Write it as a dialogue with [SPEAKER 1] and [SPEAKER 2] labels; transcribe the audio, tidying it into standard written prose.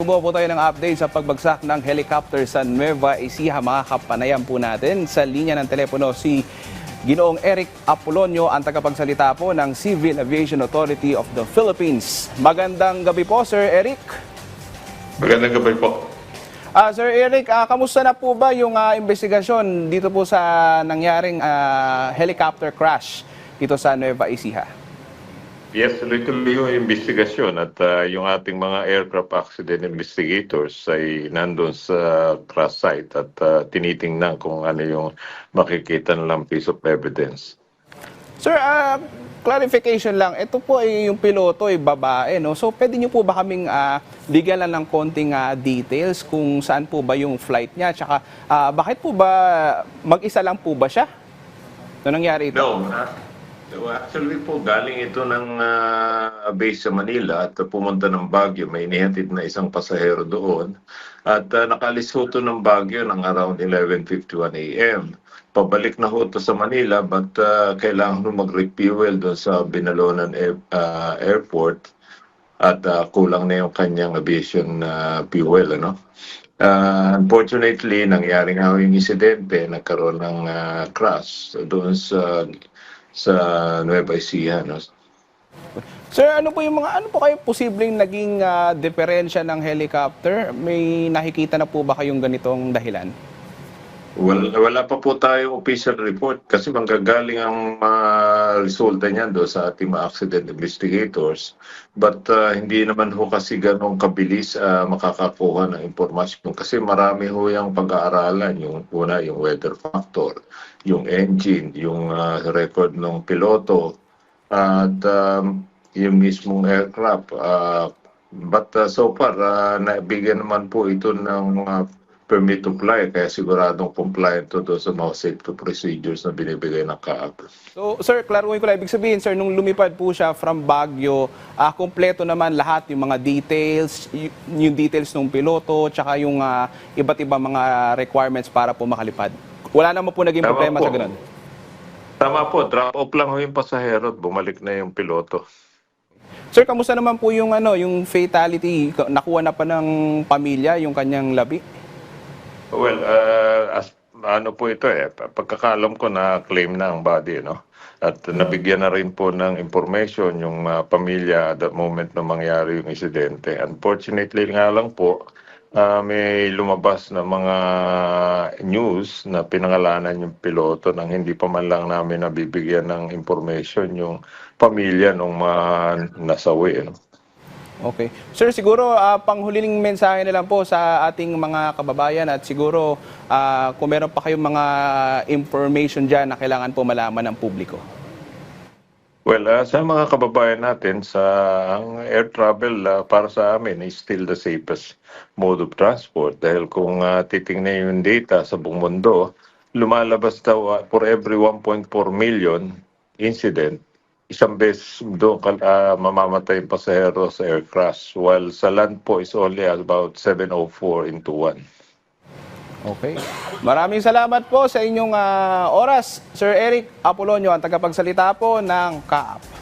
[SPEAKER 1] Bumubuo po tayo ng update sa pagbagsak ng helicopter sa Nueva Ecija. Mga kapanayan po natin sa linya ng telepono si Ginoong Eric Apolonio, ang tagapagsalita po ng Civil Aviation Authority of the Philippines. Magandang gabi po, Sir Eric.
[SPEAKER 2] Magandang gabi po.
[SPEAKER 1] Sir Eric, kamusta na po ba yung investigasyon dito po sa nangyaring helicopter crash dito sa Nueva Ecija?
[SPEAKER 2] Yes, tuloy-tuloy yung investigasyon at yung ating mga aircraft accident investigators ay nandun sa crash site at tinitingnan kung ano yung makikita nilang piece of evidence.
[SPEAKER 1] Sir, clarification lang. Ito po ay yung piloto ay babae, no? So pwede niyo po ba kaming bigyan lang ng konting details kung saan po ba yung flight niya? Tsaka bakit po ba mag-isa lang po ba siya? Ano nangyari ito?
[SPEAKER 2] No, actually po galing ito ng base sa Manila at pumunta ng Baguio. May inihatid na isang pasahero doon at nakalis ho ito ng Baguio ng around 11:51 a.m. Pabalik na ho ito sa Manila but kailangan ho mag-refuel doon sa Binalonan Airport at kulang na yung kanyang aviation fuel. Unfortunately, nangyari nga yung insidente, nagkaroon ng crash doon sa Nueva Ecija.
[SPEAKER 1] Sir, ano po kayo posibleng naging diferensya ng helicopter? May nakikita na po ba kayong ganitong dahilan?
[SPEAKER 2] Wala pa po tayong official report kasi manggagaling ang resulta niyan do sa ating mga accident investigators. But hindi naman ho kasi ganong kabilis makakakuha ng impormasyon kasi marami ho yung pag-aaralan. Yung una, yung weather factor, yung engine, yung record ng piloto, at yung mismong aircraft. But so far, nabigyan naman po ito ng permit to fly, kaya siguradong compliant to sa mga safety procedures na binibigay ng CAAP.
[SPEAKER 1] So, sir, klaruhin ko lang. Ibig sabihin, sir, nung lumipad po siya from Baguio, kompleto naman lahat yung mga details, yung details ng piloto, tsaka yung iba't ibang mga requirements para po makalipad. Wala naman po naging problema sa ganun.
[SPEAKER 2] Tama po, drop off lang ho yung pasahero at bumalik na yung piloto.
[SPEAKER 1] Sir, kamusta naman po yung yung fatality? Nakuha na pa ng pamilya yung kanyang labi?
[SPEAKER 2] Well, ano po ito pagkakalam ko na claim na ang body, no? At nabigyan na rin po ng information yung pamilya at the moment na mangyari yung insidente. Unfortunately nga lang po, may lumabas na mga news na pinangalanan yung piloto nang hindi pa man lang namin nabibigyan ng information yung pamilya ng mga nasawi.
[SPEAKER 1] Okay. Sir, siguro panghuling mensahe na lang po sa ating mga kababayan at siguro kung meron pa kayong mga information dyan na kailangan po malaman ng publiko.
[SPEAKER 2] Well, sa mga kababayan natin, ang air travel para sa amin is still the safest mode of transport dahil kung titingnan yung data sa buong mundo, lumalabas daw for every 1.4 million incident, isang beses doon mamamatay yung pasahero sa air crash, while sa land po is only about 704 into 1.
[SPEAKER 1] Okay. Maraming salamat po sa inyong oras, Sir Eric Apolonio, ang tagapagsalita po ng CAAP.